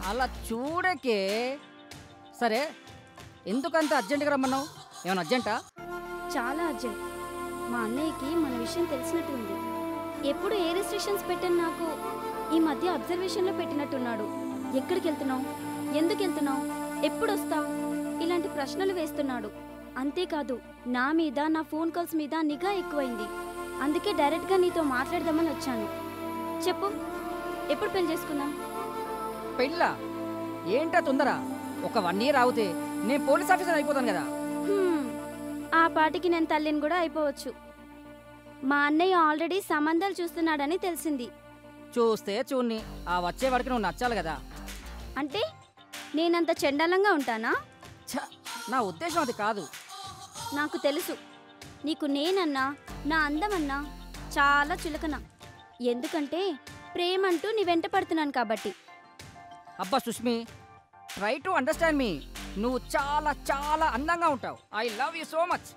అలా చూడకే. సరే, ఎందుకంత అర్జెంటుగా రమ్మన్నావు? ఏమైనా అర్జెంటా? చాలా అర్జెంట్. మా అన్నయ్యకి మన విషయం తెలిసినట్టు ఉంది. ఎప్పుడు ఏ రెస్ట్రిక్షన్స్ పెట్టని నాకు ఈ మధ్య అబ్జర్వేషన్లో పెట్టినట్టున్నాడు. ఎక్కడికి వెళ్తున్నావు, ఎందుకు వెళ్తున్నావు, ఎప్పుడు వస్తావు, ఇలాంటి ప్రశ్నలు వేస్తున్నాడు. అంతేకాదు నా మీద, నా ఫోన్ కాల్స్ మీద నిఘా ఎక్కువైంది. అందుకే డైరెక్ట్గా నీతో మాట్లాడదామని వచ్చాను. చెప్పు, ఎప్పుడు పెళ్లి చేసుకుందాం? పెళ్ళా? ఏంటా తొందర? ఒక 1 year ఆగితే నేను పోలీస్ ఆఫీసర్ అయిపోతాను కదా. ఆ పాటికి నేను తల్లిని కూడా అయిపోవచ్చు. మా అన్నయ్య ఆల్రెడీ సంబంధాలు చూస్తున్నాడని తెలిసింది. చూస్తే చూన్ని, ఆ వచ్చేవాడికి నువ్వు నచ్చాలి కదా. అంటే నేనంత చెండాలంగా ఉంటానా? ఛ, నా ఉద్దేశం అది కాదు. నాకు తెలుసు, నీకు నేనన్నా, నా అందమన్నా చాలా చులకన. ఎందుకంటే ప్రేమంటూ నీ వెంట పడుతున్నాను కాబట్టి. అబ్బా సుష్మి, ట్రై టు అండర్స్టాండ్ మీ. నువ్వు చాలా చాలా అందంగా ఉంటావు. I love you so much.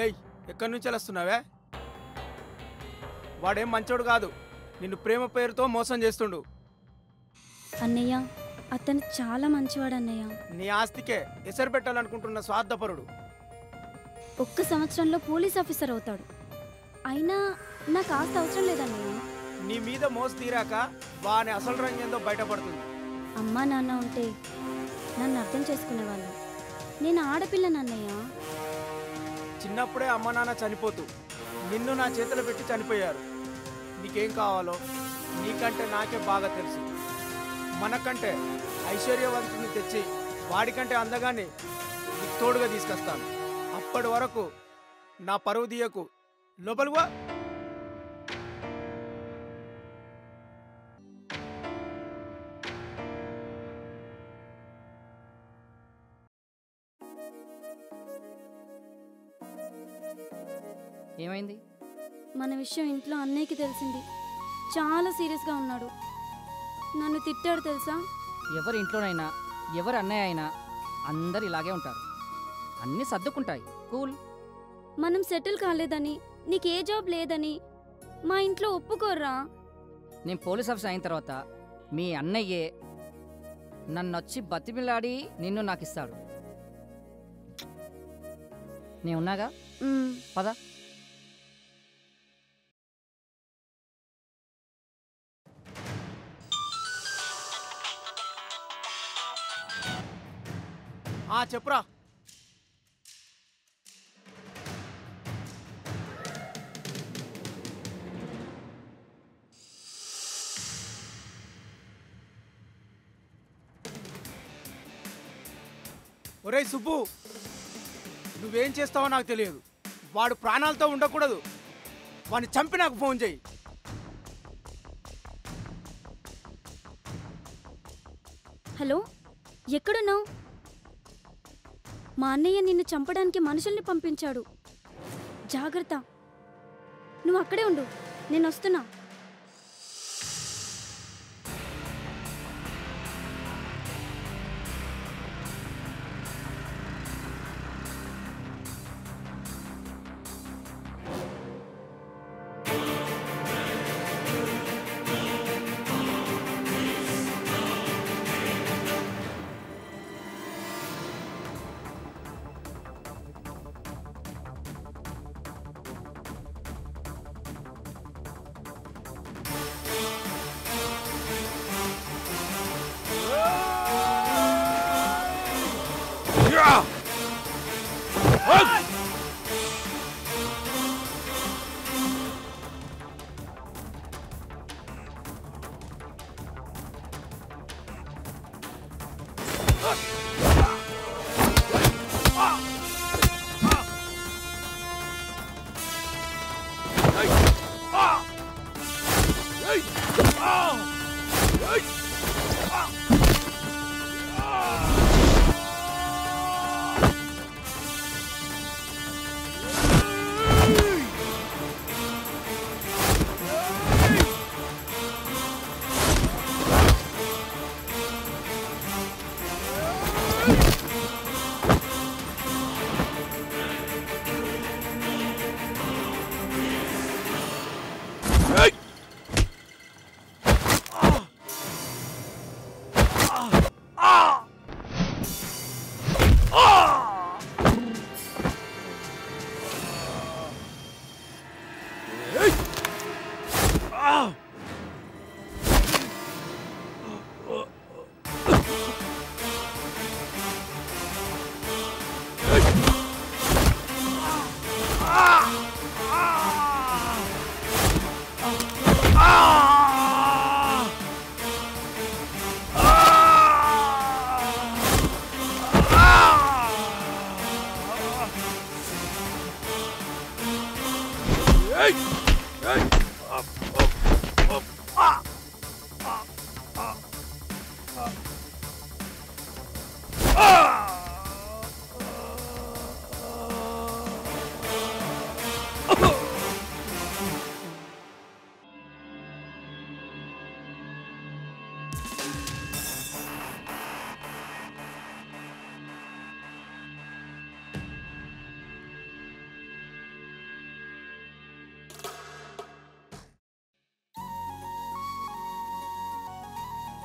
ఏయ్, ఎక్కడి నుంచి వస్తున్నావే? వాడేం మంచోడు కాదు, నిన్ను ప్రేమ పేరుతో మోసం చేస్తుండు. అన్నయ్య, అతను చాలా మంచివాడు అన్నయ్య. నీ ఆస్తికే ఎసరు పెట్టాలనుకుంటున్న స్వార్థపరుడు. 1 సంవత్సరంలో పోలీస్ ఆఫీసర్ అవుతాడు. అయినా నాకు ఆస్తి అవసరం లేదన్నయ్య. నీ మీద మోసు తీరాక వాని అసలు రంగేందో బయటపడుతుంది. అమ్మా నాన్న ఉంటే నన్ను అర్థం చేసుకునేవాళ్ళు. నేను ఆడపిల్లనన్నయ్య. చిన్నప్పుడే అమ్మ నాన్న చనిపోతూ నిన్ను నా చేతులు పెట్టి చనిపోయారు. నీకేం కావాలో నీకంటే నాకే బాగా తెలుసు. మనకంటే ఐశ్వర్యవంతుని తెచ్చి వాడికంటే అందగానే నీకు తోడుగా తీసుకొస్తాను. అప్పటి వరకు నా పరువు తీయకు. లోపలివా. ఏమైంది? మన విషయం ఇంట్లో అన్నయ్యకి తెలిసింది. చాలా సీరియస్గా ఉన్నాడు. నన్ను తిట్టాడు తెలుసా? ఎవరి ఇంట్లోనైనా, ఎవరి అన్నయ్య అయినా అందరు ఇలాగే ఉంటారు. అన్నీ సర్దుకుంటాయి. కూల్. మనం సెటిల్ కాలేదని, నీకే జాబ్ లేదని మా ఇంట్లో ఒప్పుకోర్రా. నేను పోలీస్ ఆఫీసర్ అయిన తర్వాత మీ అన్నయ్యే నన్నొచ్చి బతిమిలాడి నిన్ను నాకు ఇస్తాడు. నేనున్నాగా, పద. చెప్పురా. ఒరేయ్ సుబ్బు, నువ్వేం చేస్తావో నాకు తెలియదు. వాడు ప్రాణాలతో ఉండకూడదు. వాడిని చంపి నాకు ఫోన్ చేయి. హలో, ఎక్కడున్నావు? మా అన్నయ్య నిన్ను చంపడానికి మనుషుల్ని పంపించాడు. జాగ్రత్త, నువ్వు అక్కడే ఉండు, నేను వస్తున్నా.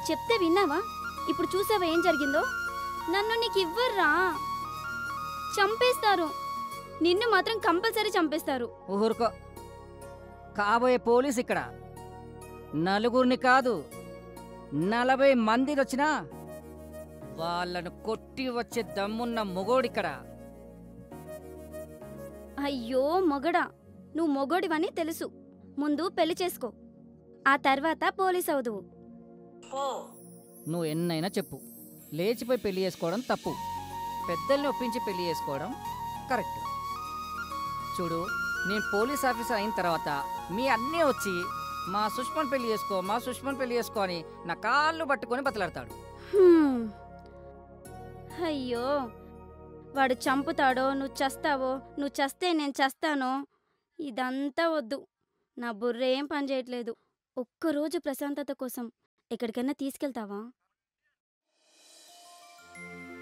చెప్తే విన్నావా? ఇప్పుడు చూసావా ఏం జరిగిందో? నన్ను నీకు ఇవ్వర్రా, చంపేస్తారు. నిన్ను మాత్రం కంపల్సరీ చంపేస్తారు. ఊరుకో, కాబోయే పోలీస్ ఇక్కడ నలుగురిని కాదు 40 మందిని వచ్చినా వాళ్ళను కొట్టి వచ్చే దమ్మున్న మొగోడిక్కడ. అయ్యో మొగడా, నువ్వు మొగోడివని తెలుసు. ముందు పెళ్లి చేసుకో, ఆ తర్వాత పోలీస్ అవుదువు. నువ్వు ఎన్నైనా చెప్పు, లేచిపోయి పెళ్లి చేసుకోవడం తప్పు, పెద్దల్ని ఒప్పించి పెళ్లి చేసుకోవడం కరెక్ట్. చూడు, నేను పోలీస్ ఆఫీసర్ అయిన తర్వాత మీ అన్నీ వచ్చి మా సుష్మన్ పెళ్లి చేసుకో, మా సుష్మన్ పెళ్లి చేసుకో అని నా కాళ్ళు పట్టుకొని బతలాడతాడు. అయ్యో, వాడు చంపుతాడో, నువ్వు చస్తావో, నువ్వు చస్తే నేను చస్తానో, ఇదంతా వద్దు. నా బుర్ర ఏం పని చేయట్లేదు. ఒక్కరోజు ప్రశాంతత కోసం ఎక్కడికైనా తీసుకెళ్తావా?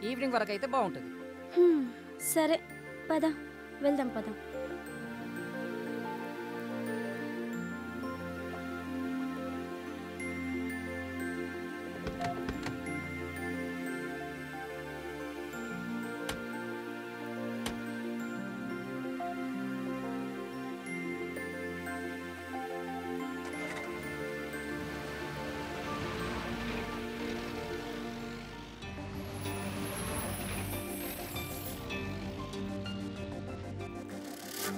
ఈవినింగ్ వరకు అయితే బాగుంటుంది. సరే పద, వెళ్దాం పద.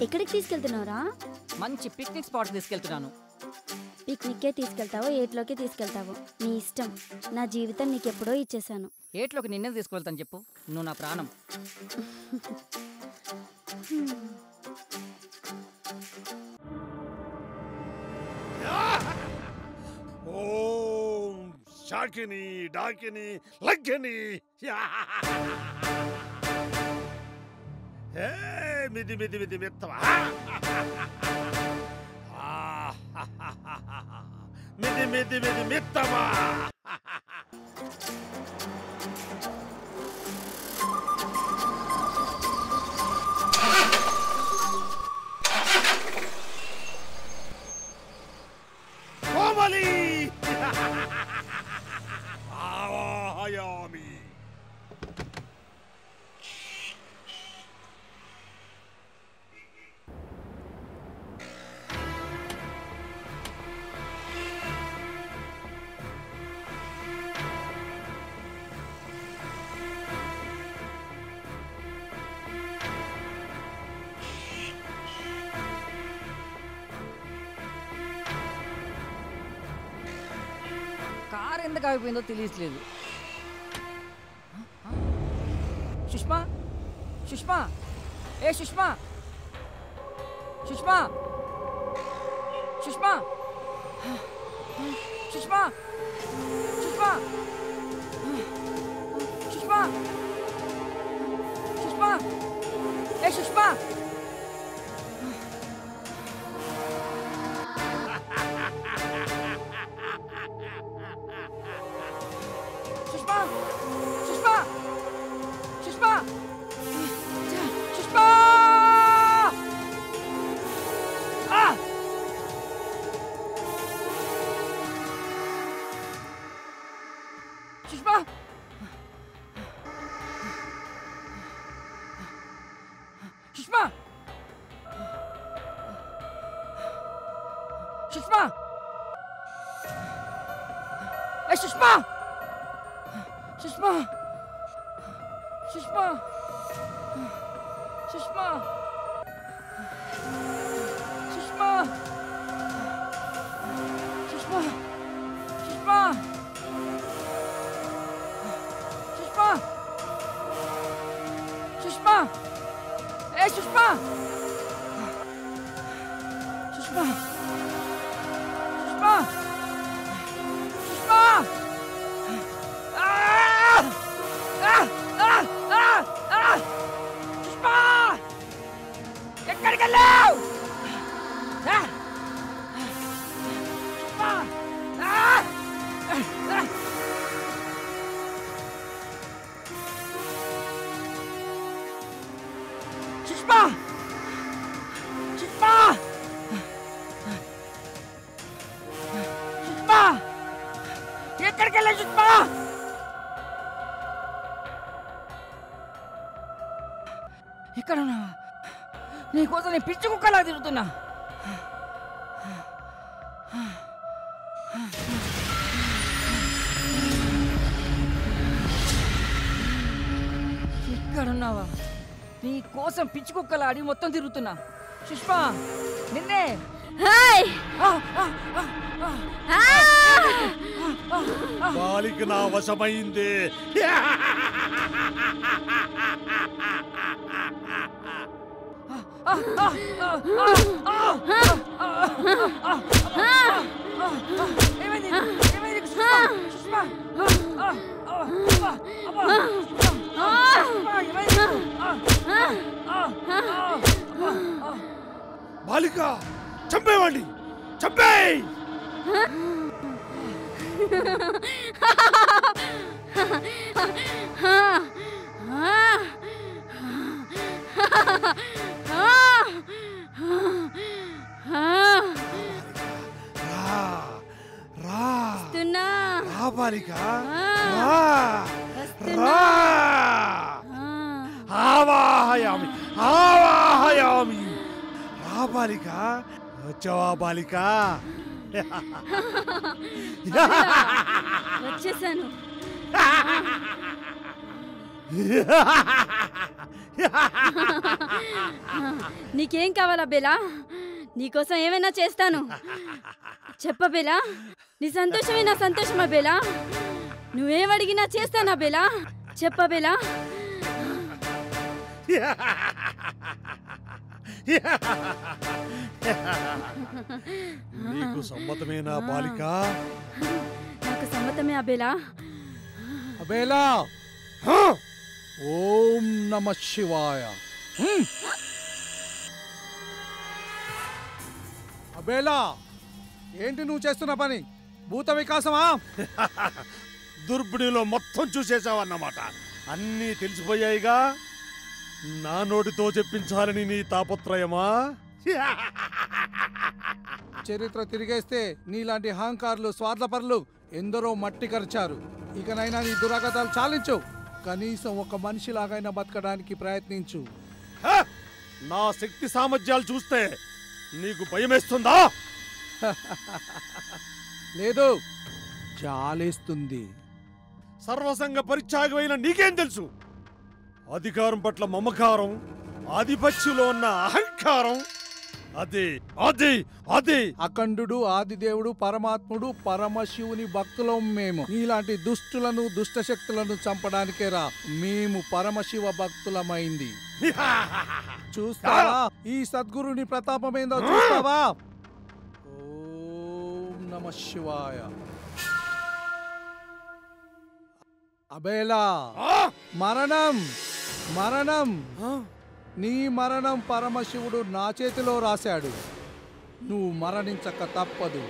ఎక్కడికి తీసుకెళ్తున్నావురా? మంచి పిక్నిక్ స్పాట్ తీసుకెళ్తున్నాను. పిక్నిక్కే తీసుకెళ్తావో ఏట్లోకి తీసుకెళ్తావో నీ ఇష్టం. నా జీవితం నీకెప్పుడో ఇచ్చేశాను. ఏట్లోకి నిన్నే తీసుకెళ్తాను చెప్పు, నువ్వు నా ప్రాణం. ఓం శాకిని డాకిని లగ్గిని మిది మిది మిది మిత్తవా మిది మిది మిది మిత్తవా కోమలి ఆవాహయామి. కారు ఎందుకు ఆగిపోయిందో తెలియట్లేదు. సుష్మా, సుష్మా, ఏ సుష్మా, సుష్మా, సుష్మా, సుష్మా, సుష్మా, సుష్మా, సుష్మా, ఏ సుష్మా. సుష్మా, సుష్మా, సుష్మా, సుష్మా. సుష్మా, సుష్మా, సుష్మా, ఏ సుష్మా, సుష్మా, సుష్మా, సుష్మా, సుష్మా, సుష్మా, సుష్మా, సుష్మా, సుష్మా, ఏ సుష్మా, సుష్మా, సుష్మా, సుష్మా. సుష్మా సుష్మా సుష్మా ఎక్కడికి వెళ్ళా సుష్మా ఇక్కడ ఉన్నావా నీకోసం నేను పిచ్చి కుక్కలా తిరుగుతున్నా ఇక్కడున్నావా నీ కోసం పిచ్చి కుక్కలా అడిగి మొత్తం తిరుగుతున్నా సుష్మా నిన్నే బాలిక నా వశమైంది. బాలిక చంపేవాడి చంపేయ్. బాలిక ఆవాహయామి ఆవాహయామి. రా బాలిక వచ్చావా బాలిక? వచ్చేసాను. నీకేం కావాలా బేలా? నీకోసం ఏమైనా చేస్తాను. చెప్ప బేలా, నీ సంతోషమే నా సంతోషమా బేలా? నువ్వేమడిగినా చేస్తానా బేలా? చెప్ప బేలా. నీకు సమ్మతమేనా బాలిక? నాకు సమ్మతమే అబేలా. అబేలా ఓం నమ శివాయ. అబేలా ఏంటి నువ్వు చేస్తున్న పని? భూత వికాసమా? దుర్బిణిలో మొత్తం చూసేసావన్నమాట. అన్నీ తెలిసిపోయాయిగా. నా నోటితో చెప్పించాలని నీ తాపత్రయమా? చరిత్ర తిరిగేస్తే నీలాంటి అహంకారులు స్వార్థపరులు ఎందరో మట్టి కరిచారు. ఇకనైనా నీ దురాగతాలు చాలించు. కనీసం ఒక మనిషిలాగైనా బతకడానికి ప్రయత్నించు. నా శక్తి సామర్థ్యాలు చూస్తే నీకు భయమేస్తుందా? లేదు, చాలేస్తుంది. సర్వసంగ పరిత్యాగమైన నీకేం తెలుసు? అధికారం పట్ల మమకారం, ఆధిపత్యంలో ఉన్న అహంకారం, అదే అదే అదే అఖండుడు ఆదిదేవుడు పరమాత్ముడు పరమశివుని భక్తులం మేము. నీలాంటి దుష్టులను దుష్టశక్తులను చంపడానికే రా మేము పరమశివ భక్తులమైంది. చూస్తావా ఈ సద్గురుని ప్రతాపమేందో? చూస్తావా? ఓం నమ శివాయ. అబేలా మరణం మరణం. నీ మరణం పరమశివుడు నా చేతిలో రాశాడు. నువ్వు మరణించక తప్పదు.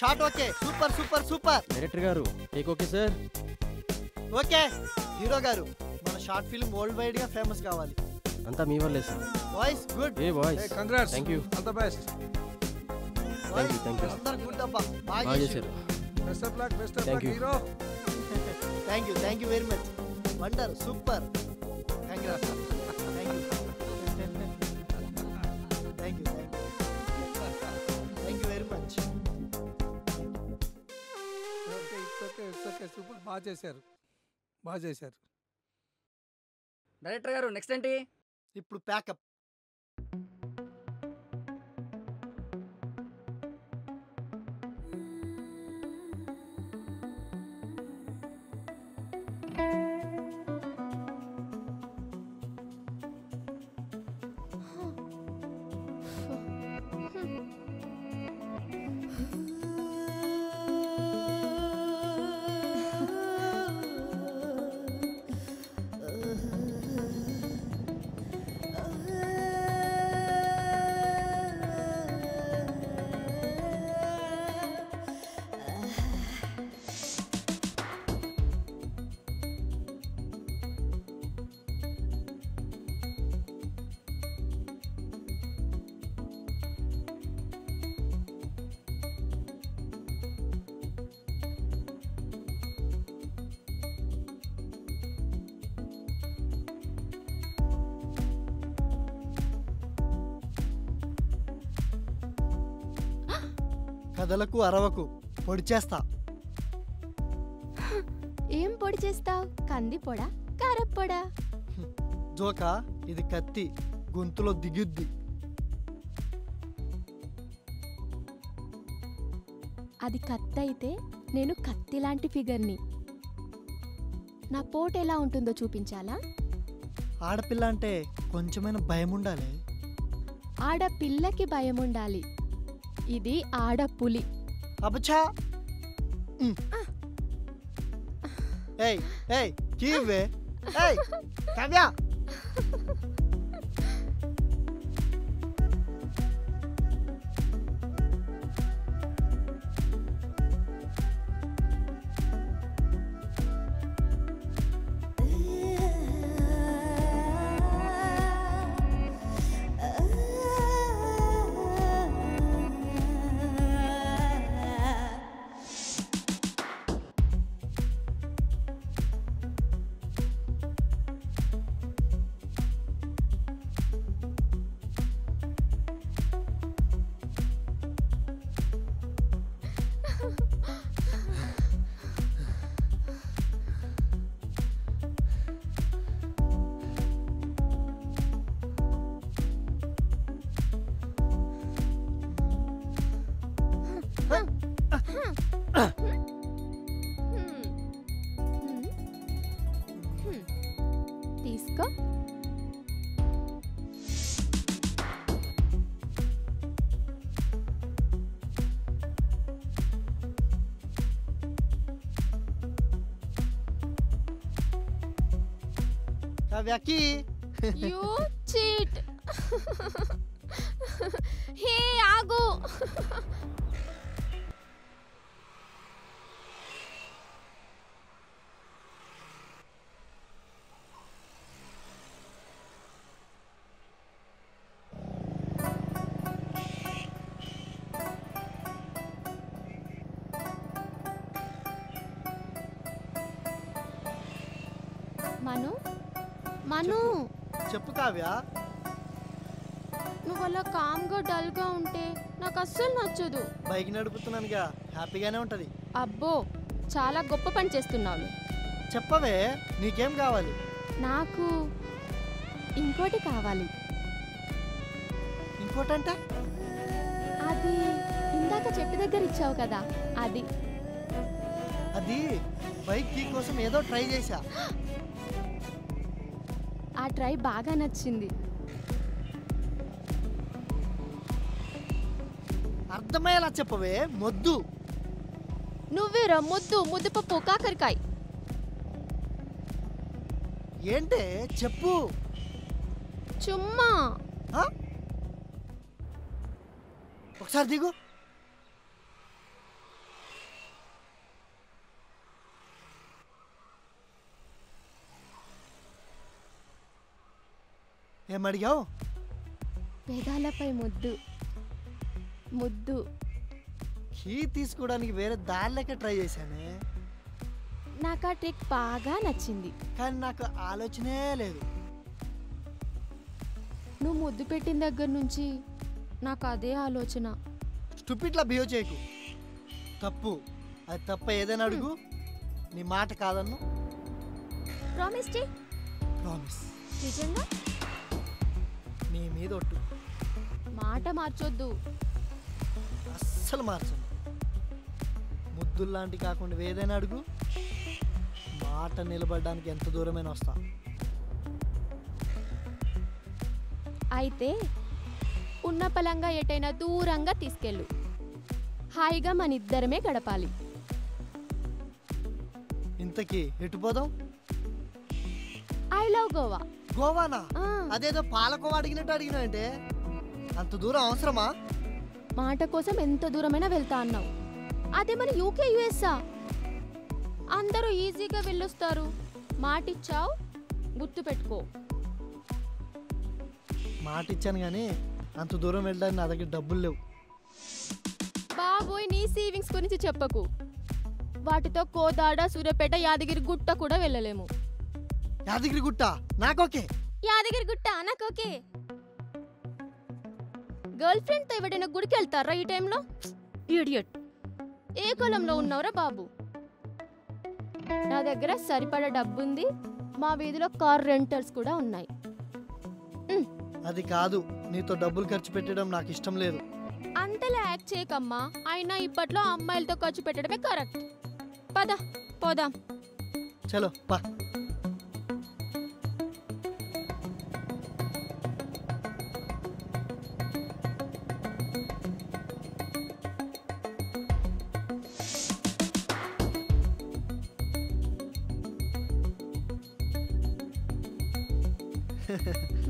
Shot okay. Super super super. Director గారు take okay sir. Okay hero గారు, మన షార్ట్ ఫిల్మ్ వరల్డ్ వైడ్ గా ఫేమస్ కావాలి. అంతా మీ వల్లే సార్. Voice good. ఏ voice. Congrats. Thank you. All the best. Thank you. అందరు గుడ్ అబ్బా. బాగా చేశారు. Best of luck Thank you. Hero. Thank you very much. Wonder super. Congrats. Thank you very much. Okay super. బాగా చేశారు. Director గారు next ఏంటి? ఇప్పుడు pack up. కదలకు అరవకు, పొడి చేస్తా. ఏం పొడి చేస్తావు? కంది పొడా, కారప్పొడా? జోకా, ఇది కత్తి, గొంతులో దిగుద్ది. అది కత్తి అయితే నేను కత్తి లాంటి ఫిగర్ని. నా పోటు ఎలా ఉంటుందో చూపించాలా? ఆడపిల్ల అంటే కొంచెమైనా భయం ఉండాలి. ఆడపిల్లకి భయం ఉండాలి. ఇది ఆడపులి. అబచా. ఏయ్ ఏయ్ కీవే. ఏయ్ కావ్య. తీసుకో. కావ్యకి. You cheat. హే ఆగు. మను, చెప్పు కావ్య. నువ్వు అలా కామ్గా డల్గా ఉంటే నాకు అస్సలు నచ్చదు. బైక్ నడుపుతున్నానుగా, హ్యాపీగానే ఉంటది. అబ్బో, చాలా గొప్ప పని చేస్తున్నావు. చెప్పవే, నీకేం కావాలి? నాకు ఇంకోటి కావాలి. ఇంకోటంటే? అది ఇందాక చెట్టు దగ్గర ఇచ్చావు కదా, అది. అది బైక్ కీ కోసం ఏదో ట్రై చేశా. ఆ ట్రై బాగా నచ్చింది. అర్థమయ్యేలా చెప్పవే, మొద్దు. నువ్వేరా ముద్దు, ముద్దుపప్పు, కాకరకాయ. ఏంటే చెప్పు. చుమ్మా. ఒకసారి దిగు. ఏమడిగావు? పెదాలపై ముద్దు ముద్దు. కీ తీసుకోవడానికి వేరే దారి లెక్క ట్రై చేశానే, నాకు ఆ ట్రిక్ బాగా నచ్చింది. కానీ నాకు ఆలోచనే లేదు. నువ్వు ముద్దు పెట్టిన దగ్గర నుంచి నాకు అదే ఆలోచన. స్టూపిడ్లా బిహేవ్ చేయకు. తప్పు, అది తప్ప ఏదైనా అడుగు, నీ మాట కాదన్ను. ప్రామిస్ చే. ప్రామిస్. నిజంగా నీ మీద ఒట్టు. మాట మార్చొద్దు. అస్సలు మార్చను. ముద్దుల్లాంటి కాకుండా ఏదైనా అడుగు, మాట నిలబడడానికి ఎంత దూరమైనా వస్తా. అయితే ఉన్న పలంగా ఎటైనా దూరంగా తీసుకెళ్ళు. హాయిగా మన ఇద్దరమే గడపాలి. ఇంతకీ ఎటు పోదాం? I love Goa. గోవానా? ఆ, అదేదో పాలకోవా అడిగినట్టు అడిగినావంటే, అంత దూరం అవసరమా? మాట కోసం ఎంత దూరమైనా వెళ్తా అన్నావు. అదే మన యూకే యుఎస్ఆ, అందరూ ఈజీగా వెళ్ళొస్తారు. మాటిచ్చావు, గుర్తు పెట్టుకో. మాట ఇచ్చాను కానీ అంత దూరం వెళ్ళడానికి నా దగ్గర డబ్బులు లేవు. బాబోయ్, నీ సేవింగ్స్ గురించి చెప్పకు. వాటితో కోదాడ, సూర్యాపేట, యాదగిరి గుట్ట కూడా వెళ్ళలేము. యాదగిరి గుట్ట నాకోకే. యాదగిరి గుట్ట నాకు ఓకే. గర్ల్ ఫ్రెండ్తో ఎవడైనా గుడికి వెళ్తారా ఈ టైంలో? ఇడియట్. ఏ కులంలో ఉన్నవరా బాబు? నా దగ్గర సరిపడా డబ్బుంది. మా వీధిలో కార్ రెంటల్స్ కూడా ఉన్నాయి. అది కాదు, నీతో డబ్బులు ఖర్చు పెట్టడం నాకు ఇష్టం లేదు. అంతలా యాక్ట్ చేయకమ్మా. అయినా ఇప్పట్లో అమ్మాయిలతో ఖర్చు పెట్టడమే కరెక్ట్. పద పోదాం. చలో పా.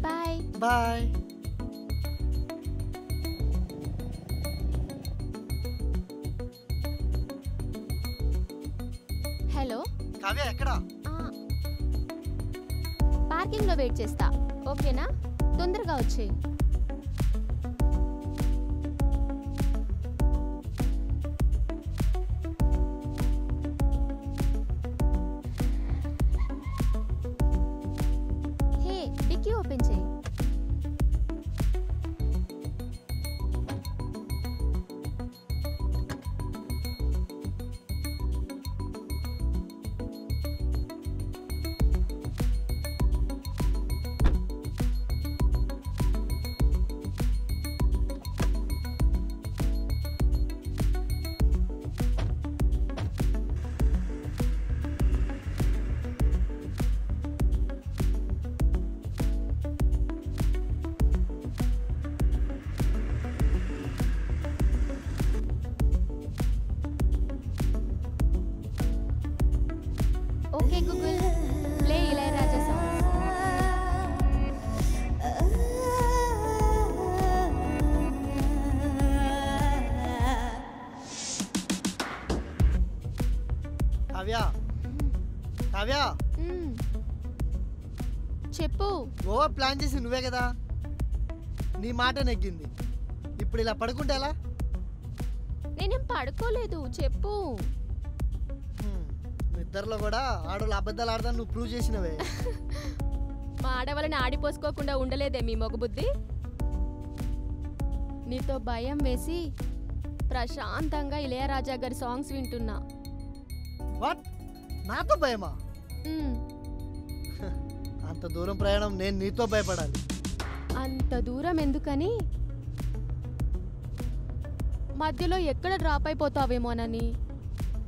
బాయ్. బాయ్. హలో. కావ్య ఎక్కడా? పార్కింగ్ లో వెయిట్ చేస్తా, ఓకేనా? తొందరగా వచ్చేయ్. హే, డిక్కీ ఓపెన్ చేయి. Okay Google, play Ilaiyaraaja songs. Kavya, Kavya, చెప్పు. గోవా ప్లాన్ చేసి నువ్వే కదా, నీ మాట నెగ్గింది. ఇప్పుడు ఇలా పడుకుంటే ఎలా? నేనేం పడుకోలేదు, చెప్పు. ఇద్దరిలో కూడా ఆడవాళ్ళు అబద్ధాలు ఆడదాన్ని నువ్వు ప్రూవ్ చేసినవే. మా ఆడవాళ్ళని ఆడిపోసుకోకుండా ఉండలేదే మీ మొగబుద్ధి. నీతో భయం వేసి ప్రశాంతంగా ఇళయరాజా గారి సాంగ్స్ వింటున్నా. వాట్? నాతో భయమా? అంత దూరం ప్రయాణం నేను నీతో భయపడాలి? అంత దూరం ఎందుకని, మధ్యలో ఎక్కడ డ్రాప్ అయిపోతావేమోనని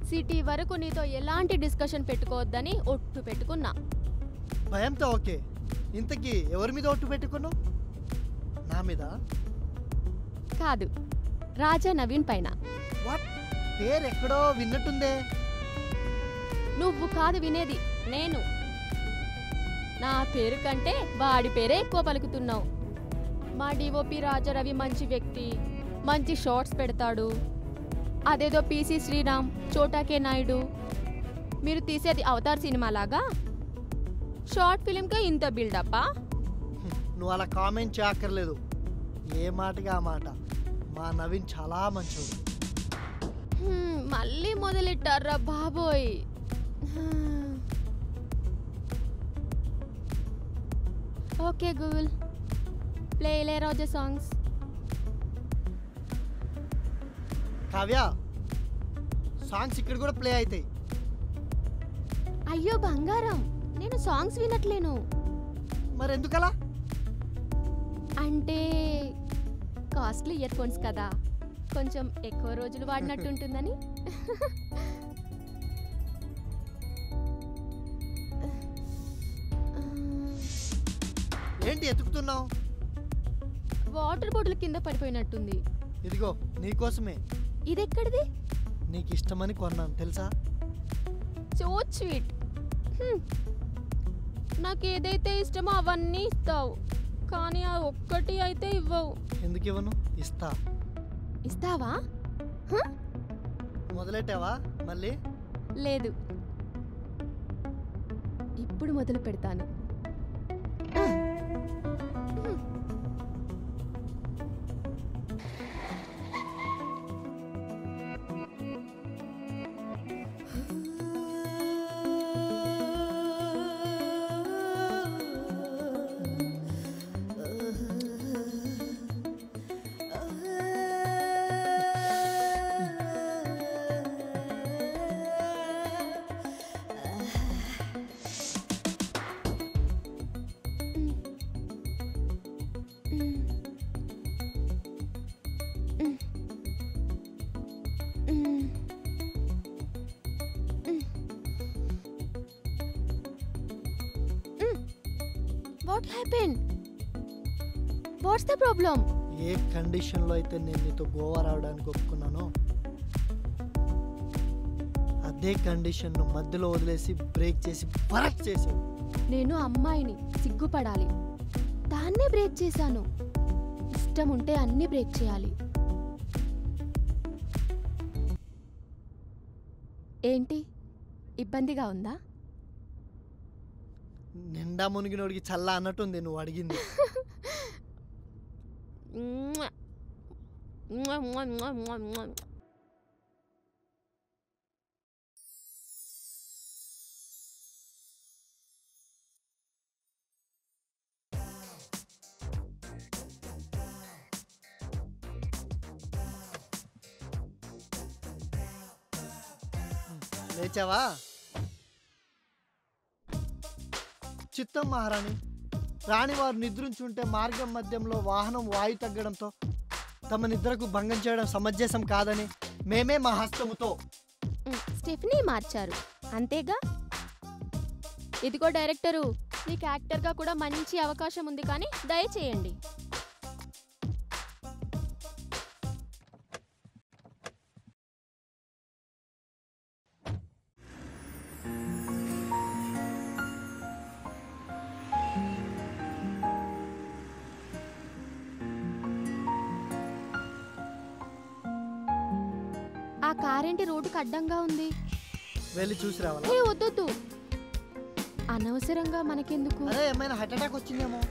సిటీ వరకు నీతో ఎలాంటి డిస్కషన్ పెట్టుకోవద్దని ఒట్టు పెట్టుకున్నా. భయంతో ఓకే. ఇంతకీ ఎవరి మీద ఒట్టు పెట్టుకున్నావు? నా మీద కాదు, రాజా నవీన్ పైన. వాట్? పేరు ఎక్కడో విన్నట్టుందే. నువ్వు కాదు వినేది, నేను. నా పేరు కంటే వాడి పేరే ఎక్కువ పలుకుతున్నావు. మా డిఓపి రాజారవి మంచి వ్యక్తి, మంచి షార్ట్స్ పెడతాడు. అదేదో పీసీ శ్రీరామ్, చోటాకే నాయుడు, మీరు తీసేది అవతార్ సినిమా లాగా షార్ట్ ఫిలింకే ఇంత బిల్డప్పా? నువ్వు అలా కామెంట్ చేయక్కర్లేదు. ఏ మాటగా ఆ మాట. మా నవీన్ చాలా మంచోడు. మళ్ళీ మొదలెట్టారా బాబోయ్. Okay Google, play Ilaiyaraaja songs. Kavya, songs ఇక్కడ కూడా ప్లే అవుతాయి. అయ్యో బంగారం, నేను సాంగ్స్ వినట్లేను. మరి ఎందుకలా? అంటే కాస్ట్లీ ఇయర్ ఫోన్స్ కదా, కొంచెం ఎక్కువ రోజులు వాడినట్టుంటుందని. ఏంటి ఎతుకుతున్నావు? వాటర్ బాటిల్ కింద పడిపోయినట్టుంది. ఇదిగో నీకోసమే. ఇదెక్కడిది? నీకు ఇష్టమని కొన్నాను తెలుసా? So sweet. నాకు ఏదైతే ఇష్టమో అవన్నీ ఇస్తావు, కానీ ఆ ఒక్కటి అయితే ఇవ్వవు. ఎందుకు ఇవ్వను? ఇస్తా. ఇస్తావా? మొదలెట్టావా మళ్ళీ? లేదు, ఇప్పుడు మొదలు పెడతాను. What happened? What's the problem? ఏ కండిషన్లో అయితే నేను నీతో గోవా రావడానికి ఒప్పుకున్నానో అదే కండిషన్ను మధ్యలో వదిలేసి బ్రేక్ చేసి బరక్ చేసావు. నేను అమ్మాయిని, సిగ్గుపడాలి. దాన్నే బ్రేక్ చేశాను. ఇష్టం ఉంటే అన్ని బ్రేక్ చేయాలి. ఏంటి, ఇబ్బందిగా ఉందా? నిండా మునిగినోడికి చల్ల అన్నట్టుంది నువ్వు అడిగింది. లేచావా? చిత్తం మహారాణి. రాణివారు నిద్రించుంటే మార్గం మధ్యంలో వాహనం వాయు తగ్గడంతో తమ నిద్రకు భంగం చేయడం సమంజసం కాదని మేమే మా హస్తముతో స్టెఫనీ మార్చారు, అంతేగా? ఇదిగో డైరెక్టరు, మీకు యాక్టర్గా కూడా మంచి అవకాశం ఉంది, కానీ దయచేయండి. ఆ కారేంటి రోడ్డుకు అడ్డంగా ఉంది? వెళ్ళి చూసి రావాలా? ఏ వద్దొద్దు, అనవసరంగా మనకెందుకు. అదే ఏమైనా హార్ట్ అటాక్ వచ్చిందేమో.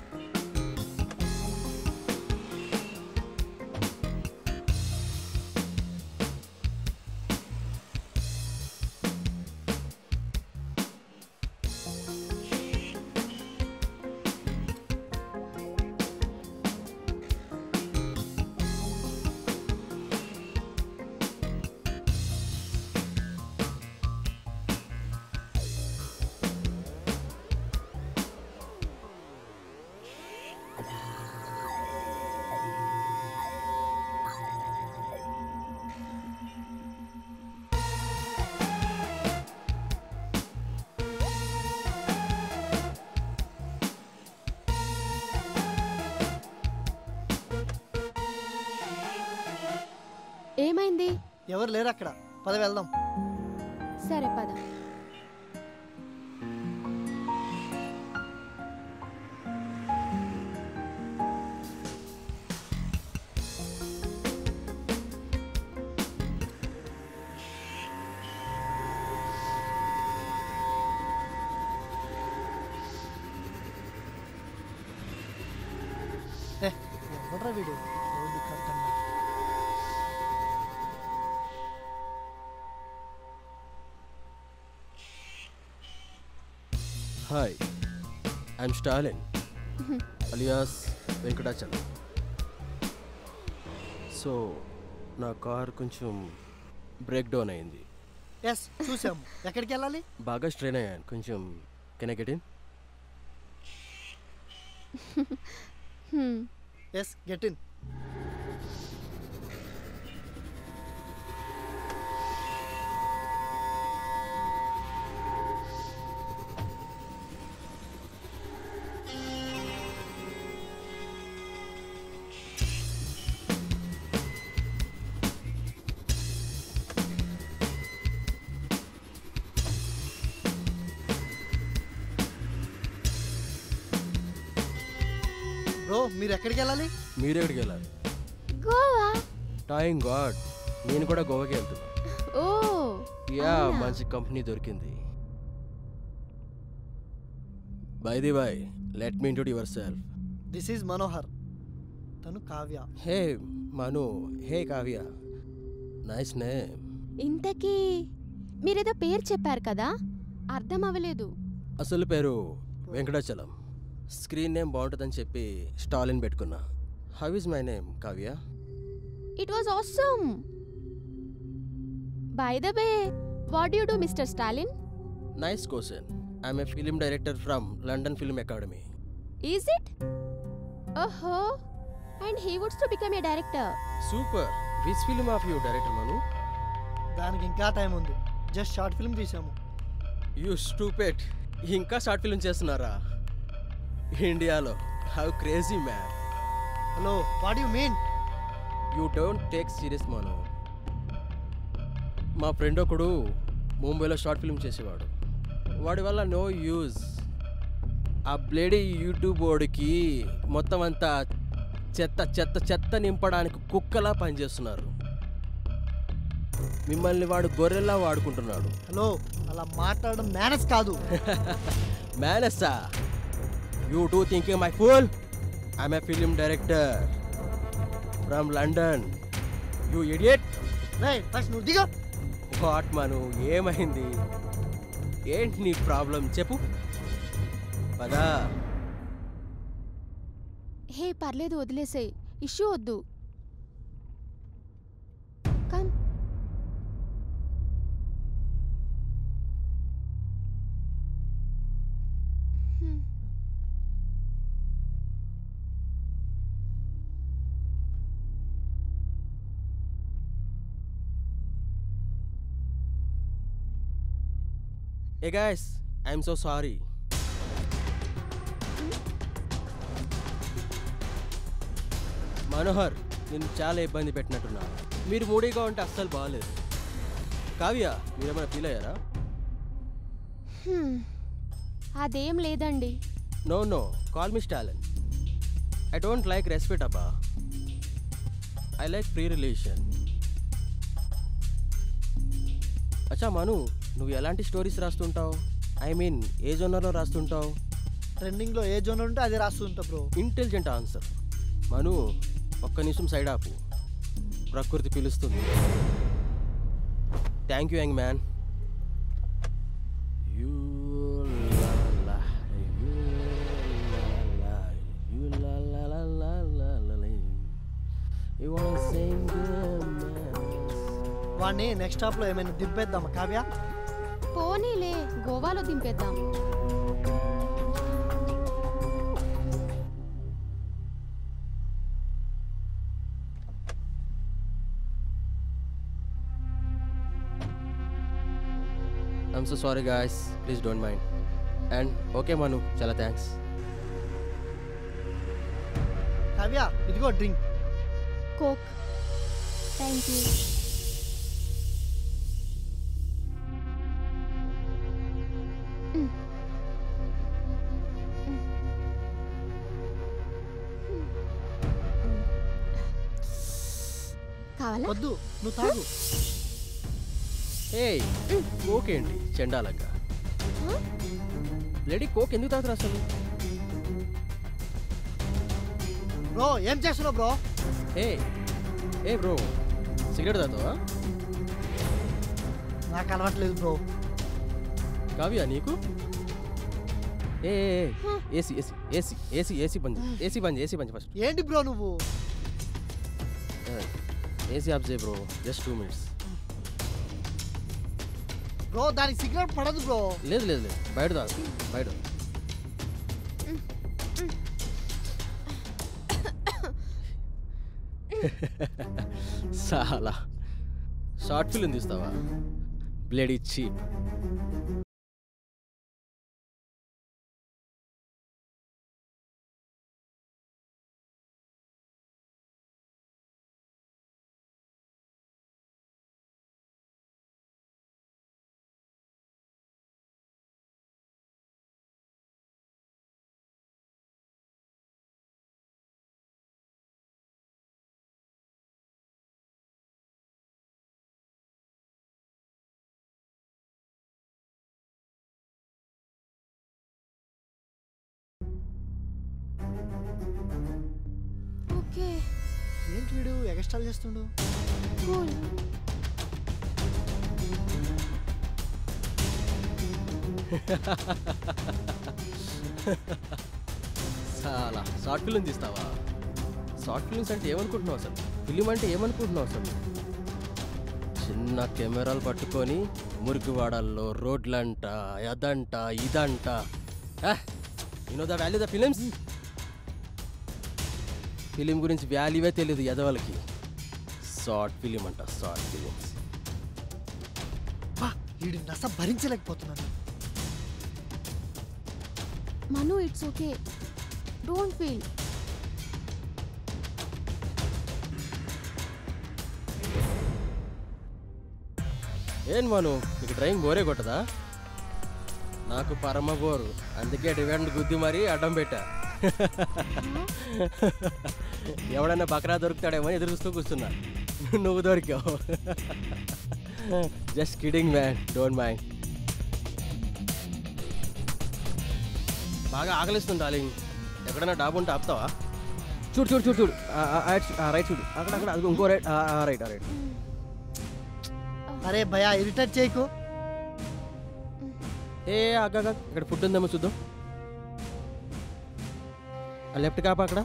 ఏమైంది? ఎవరు లేరు అక్కడ, పద వెళ్దాం. సరే పద. ఎవడ్రా వీడు రోడ్డు కట్టన్నా. Hi I'm Stalin alias Venkatachalam. So నా కార్ కొంచెం బ్రేక్ డౌన్ అయింది. ఎస్ చూసాము. ఎక్కడికి వెళ్ళాలి? బాగా స్ట్రెయిన్ అయ్యాను కొంచెం. Can I get in? Yes get in. Bro మీరు ఎక్కడికి వెళ్ళాలి? మీరు ఎక్కడికి వెళ్ళాలి? గోవా. థాంక్ గాడ్ నేను కూడా గోవాకి వెళ్తున్నా. ఓ యా అవునా? మంచి కంపెనీ దొరికింది. By the by let me introduce yourself. This is Manohar. తను Kavya. Hey Manu. Hey Kavya. Nice name. ఇంతకీ మీరేదో పేరు చెప్పారు కదా, అర్థం అవ్వలేదు. అసలు పేరు వెంకటాచలం. స్క్రీన్ నేమ్ బాగుంటుందని చెప్పి స్టాలిన్ పెట్టుకున్నా. How is my name Kavya? It was awesome. By the way what you do mister Stalin? Nice question. I'm a film director from London film academy. Is it? ఓహో, and he wants to become a director. Super. Which film of you director Manu? దానికి ఇంకా time ఉంది. Just short film తీసాము. You stupid. ఇంకా short film చేస్తున్నారా ఇండియాలో? How crazy man. Hello what you mean? You don't take serious మను. మా friend ఒకడు ముంబైలో షార్ట్ ఫిల్మ్ చేసేవాడు. వాడి వల్ల నో యూజ్. ఆ బ్లేడీ యూట్యూబ్ వాడికి మొత్తం అంతా చెత్త చెత్త చెత్త నింపడానికి కుక్కలా పనిచేస్తున్నారు. మిమ్మల్ని వాడు గొర్రెల్లా వాడుకుంటున్నాడు. హలో అలా మాట్లాడడం మేనస్ కాదు. మేనస్సా? You too thinking my fool? I'm a film director from London. You idiot. రేయ్ ఫస్ట్ నువ్వు దిగు. వాట్ మను, ఏమైంది? ఏంటి నీ ప్రాబ్లం చెప్పు. పదా. హే పర్లేదు వదిలేసే, ఇష్యూ వద్దు. Come. A guys, I'm so sorry. Manohar, నేను చాలా ఇబ్బంది పెట్టినట్టున్నా. మీరు మూడీగా ఉంటే అస్సలు బాగాలేదు. కావ్య, మీరేమైనా ఫీల్ అయ్యారా? అదేం లేదండి. No no, call me Stalin. I don't like respect అబ్బా. I like free relation. అచ్చా మను, నువ్వు ఎలాంటి స్టోరీస్ రాస్తుంటావు? ఐ మీన్ ఏ జోనర్లో రాస్తుంటావు? ట్రెండింగ్లో ఏ జోనర్ ఉంటే అది రాస్తుంటా బ్రో. Intelligent answer. మను, ఒక్క నిమిషం సైడ్ ఆపు. ప్రకృతి పిలుస్తుంది. Thank you young man. వాడిని నెక్స్ట్ స్టాప్లో ఏమైనా దింపేద్దామా కావ్య? పోనీలే, గోవాలో దింపేద్దాం. I'm so sorry guys, please don't mind. And okay Manu, చాలా థ్యాంక్స్. కావ్య ఇదిగో డ్రింక్. కోక్. Thank you. కావాలా? వద్దు, నువ్వు తాగు. ఏ కోక్ ఏంటి చెండాలంగా? లేడీ కోక్ ఎందుకు తాగుతారు అసలు? బ్రో ఏం చేస్తున్నావు బ్రో? ఏ ఏ బ్రో సిగరెట్ తాగుతావా? నాకు అలవాట్లేదు బ్రో. కావ్యా నీకు? ఏ AC AC AC AC AC బంద్ ఏసీ బంద్ ఏసీ బంద్ ఫస్ట్. ఏంటి బ్రో నువ్వు? ఏసీ ఆఫ్ చేయి బ్రో, జస్ట్ 2 minutes. బ్రో దానికి సిగరెట్ పడదు బ్రో. లేదు లేదు లేదు, బయట తాగు బయట. చాలా షార్ట్ ఫిల్మ్ తీస్తావా? Bloody cheap. ఓకే ఏంటి వీడు ఎగస్ట్రాల్ చేస్తుండు? కూల్. చాలా షార్ట్ ఫిల్మ్ తీస్తావా? షార్ట్ ఫిల్మ్స్ అంటే ఏమనుకుంటున్నావు అసలు? ఫిలిం అంటే ఏమనుకుంటున్నావు అసలు? చిన్న కెమెరాలు పట్టుకొని మురికివాడల్లో రోడ్లంట అదంట ఇదంట. You know the value the films? Film గురించి వాల్యూవే తెలియదు ఎదవలకి. షార్ట్ ఫిలిం అంట, షార్ట్ ఫిలిమ్స్. వీడి నస భరించలేకపోతున్నాను. Manu it's okay, don't feel. ఏం మను, నీకు డ్రైవింగ్ బోరే కొట్టదా? నాకు పరమ బోరు, అందుకే డివెండ్ గుద్ది మరీ అడ్డం పెట్టా. ఎవడన్నా బకరా దొరుకుతాడేమో ఎదురు చూస్తూ కూర్చున్నా, నువ్వు దొరికావు. Just kidding man, don't mind. బాగా ఆకలిస్తుంది డార్లింగ్, ఎక్కడైనా డాబు ఉంటే ఆపుతావా? చూడు చూడు చూడు చూడు, రైట్ చూడు, అక్కడ అక్కడ అది ఇంకో రైట్, రైట్ రైట్. అరే భయా ఇరిటేట్ చేయకు. ఏ అగ్గ ఇక్కడ ఫుడ్ ఉందేమో చూద్దాం. లెఫ్ట్ కాపా అక్కడ.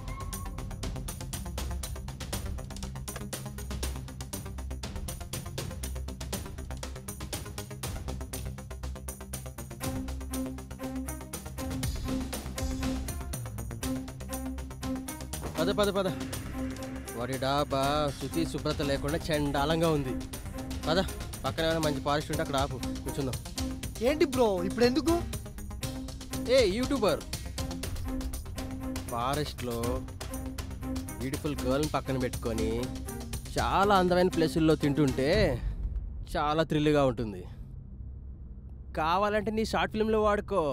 పద పద పద. వాడి డాబా శుచి శుభ్రత లేకుండా చండాలంగా ఉంది. పద, పక్కన ఏమైనా మంచి ఫారెస్ట్ ఉంటే అక్కడ ఆపు, కూర్చుందాం. ఏంటి బ్రో ఇప్పుడు ఎందుకు? ఏ యూట్యూబర్, ఫారెస్ట్లో బ్యూటిఫుల్ గర్ల్ని పక్కన పెట్టుకొని చాలా అందమైన ప్లేసుల్లో తింటుంటే చాలా థ్రిల్గా ఉంటుంది. కావాలంటే నీ షార్ట్ ఫిల్మ్లో వాడుకో.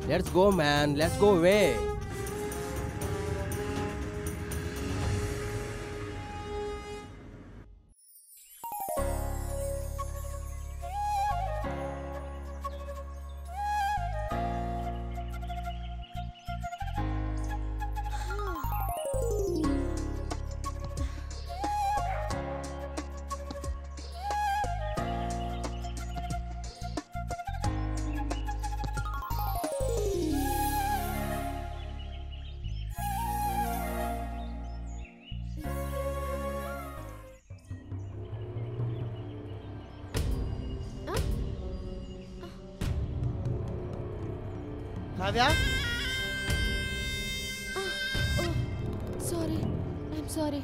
Let's go man, let's go way. Kavya, sorry, I'm sorry.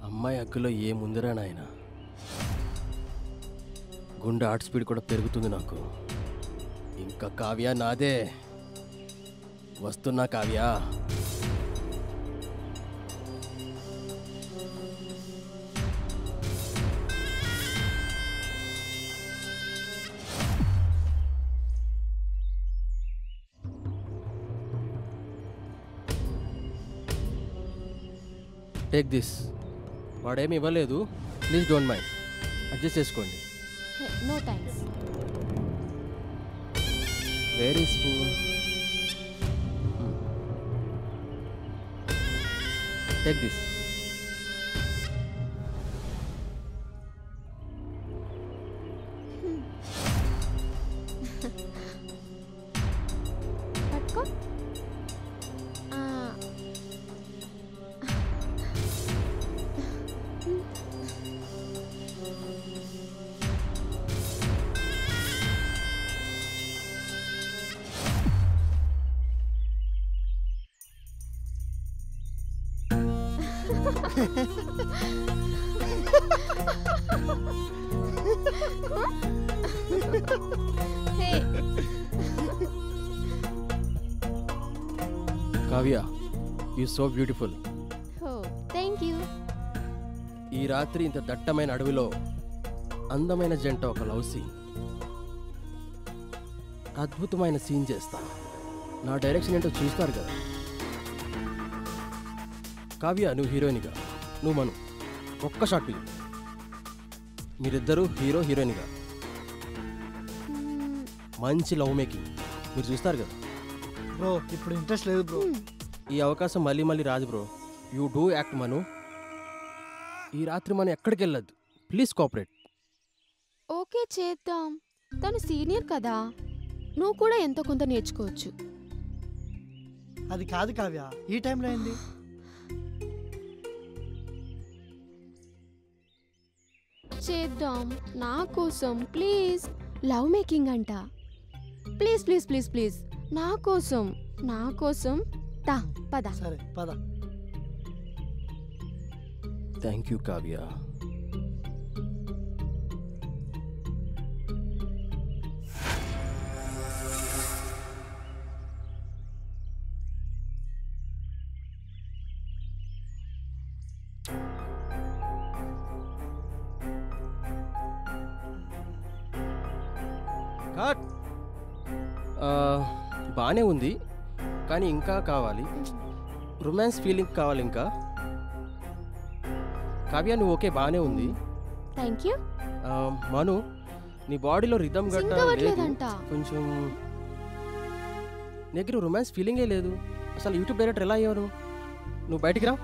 అమ్మాయి అగ్గులో ఏముందిరా నాయన, గుండె హార్ట్ స్పీడ్ కూడా పెరుగుతుంది నాకు. ఇంకా కావ్య నాదే, వస్తున్నా కావ్య. Take this. వాడేమి ఇవ్వలేదు, ప్లీజ్ డోంట్ మైండ్, అడ్జస్ట్ చేసుకోండి. No thanks. Very spoon. Take this. పట్టుకో. Hey. Kavya, you so beautiful. Oh, thank you. ఈ రాత్రి ఇంత దట్టమైన అడవిలో అందమైన జంట ఒక లవ్ సీన్, అద్భుతమైన సీన్ చేస్తా. నా డైరెక్షన్ ఏంటో చూస్తారు కదా. కావ్య, నువ్వు హీరోయిన్గా, నువ్వు మను, ఒక్క షాట్ ఫిల్మ్, మీరిద్దరూ హీరో హీరోయిన్గా మంచి లవ్ మేకింగ్ మీరు చూస్తారు కదా. బ్రో ఇప్పుడు ఇంట్రెస్ట్ లేదు బ్రో. ఈ అవకాశం మళ్ళీ మళ్ళీ రాదు బ్రో. యూ డూ యాక్ట్ మను. ఈ రాత్రి మనం ఎక్కడికి వెళ్ళొద్దు, ప్లీజ్ కోఆపరేట్. ఓకే చేద్దాం. తను సీనియర్ కదా, నువ్వు కూడా ఎంతో కొంత నేర్చుకోవచ్చు. అది కాదు కావ్య, ఈ టైంలో ఏంది? చేద్దాం నా కోసం ప్లీజ్. లవ్ మేకింగ్ అంట. ప్లీజ్ ప్లీజ్ ప్లీజ్ ప్లీజ్ నా కోసం, నా కోసం. తా పద. సరే పద. Thank you Kavya. బాగానే ఉంది, కానీ ఇంకా కావాలి. రొమాన్స్ ఫీలింగ్ కావాలి ఇంకా. కావ్య, నువ్వు ఓకే, బాగానే ఉంది. Thank you. మను, నీ బాడీలో రిథమ్ గట్ట లేదు, సింగవట్లేదంట. కొంచెం దగ్గర రొమాన్స్ ఫీలింగే లేదు. అసలు యూట్యూబ్ డైరెక్టర్ ఎలా అయ్యావు నువ్వు? బయటికి రా.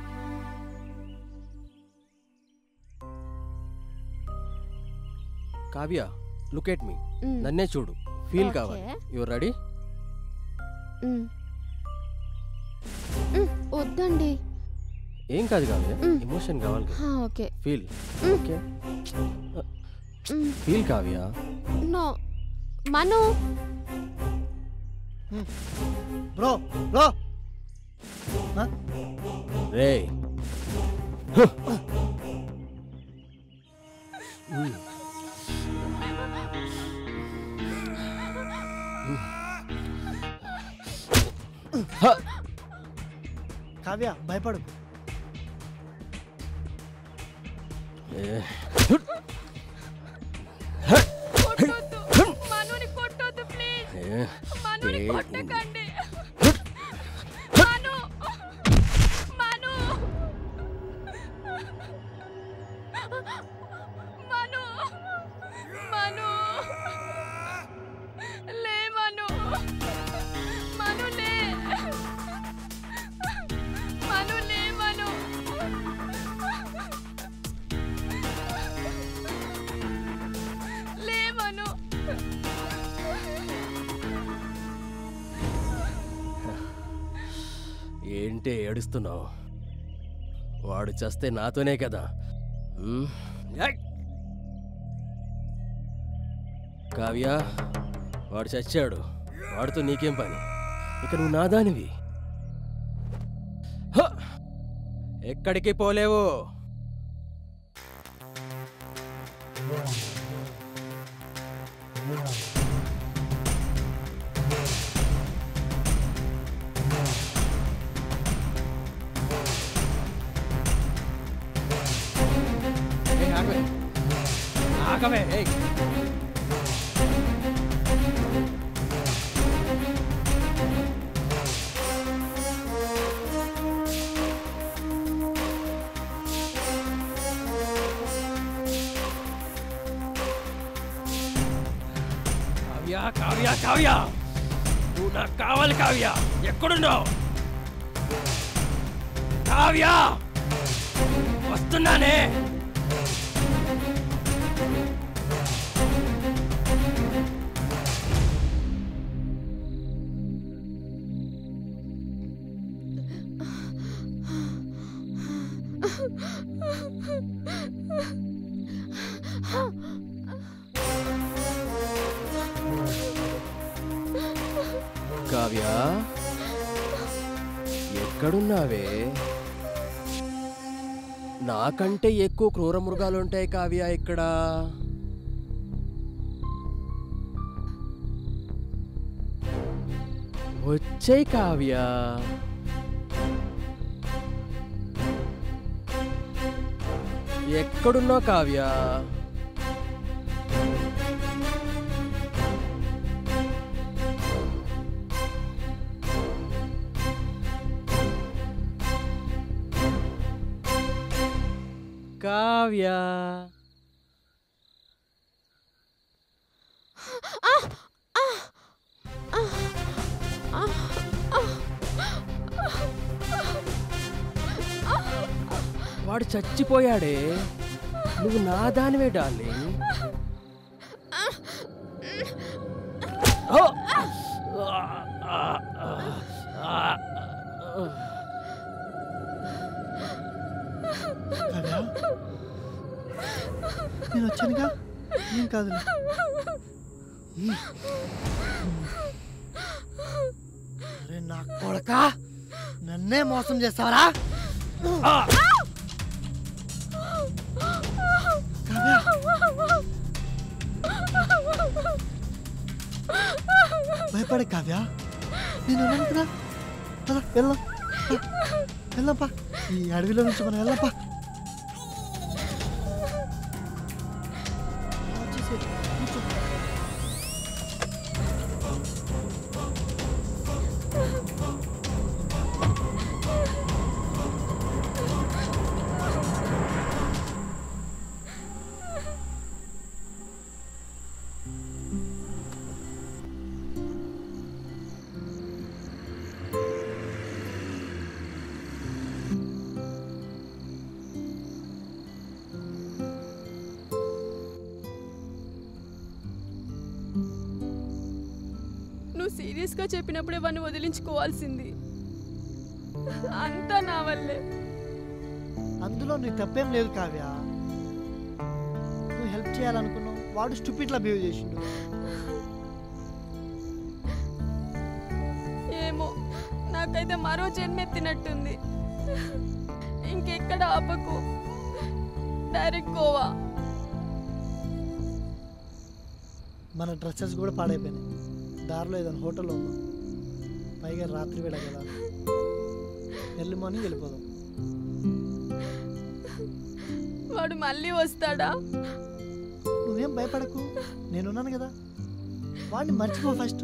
కావ్య, లుక్ ఎట్ మీ, నన్నే చూడు, ఫీల్ కావాలి. Your ready? వద్దండి. ఏం కాదు కావ్య, ఎమోషన్ కావాలి. Okay. Feel. Okay, feel Kavya. No Manu. Bro bro రే, కావ్య భయపడు. మనుని కొట్టొద్దు ప్లీజ్. మనుని కొట్టకండి. మను మను మను మను లే మను. మను లే. మను లే మను. లే మను. ఏంటి ఏడుస్తున్నావు? వాడు చస్తే నాతోనే కదా. కావ్య, వాడు చచ్చాడు, వాడితో నీకేం పని? ఇక నువ్వు నాదానివి, ఎక్కడికి పోలేవు. ఆగవే. కావ్య కావ్య నువ్వు నాకు కావాలి కావ్య. ఎక్కడున్నావు కావ్య? వస్తున్నానే. కావ్య ఎక్కడున్నావే? నాకంటే ఎక్కువ క్రూర మృగాలుంటాయి కావ్య ఇక్కడ. వచ్చేయ్ కావ్య. ఎక్కడున్నావు కావ్య? కావ్య వాడు చచ్చిపోయాడే. నువ్వు నా దానివే డార్లింగ్. నేను వచ్చానుగా, ఏం కాదు. అరే నా కొడక, నన్నే మోసం చేస్తావరా? భయపడే కావ్య, నేను ఉన్నాను కదా. వెళ్దాం వెళ్దాంపా, ఈ అడవిలో నుంచి మనం వెళ్దాంపా. నువ్వు సీరియస్గా చెప్పినప్పుడే వాడిని వదిలించుకోవాల్సింది. అంతా నా వల్లే. అందులో నీ తప్పేం లేదు కావ్య. నువ్వు హెల్ప్ చేయాలనుకున్నావు, వాడు స్టూపిడ్లా బిహేవ్ చేసిండు. ఏమో, నాకైతే మరో జన్మెత్తినట్టుంది. ఇంకెక్కడ ఆపకు, డైరెక్ట్ గోవా. మన డ్రెస్సెస్ కూడా పాడైపోయినాయి. దారిలో ఏదైనా హోటల్లో ఉన్నాం, పైగా రాత్రి వేళ కదా. ఎర్లీ మార్నింగ్ వెళ్ళిపోదాం. వాడు మళ్ళీ వస్తాడా? నువ్వేం భయపడకు, నేనున్నాను కదా. వాడిని మర్చిపో ఫస్ట్.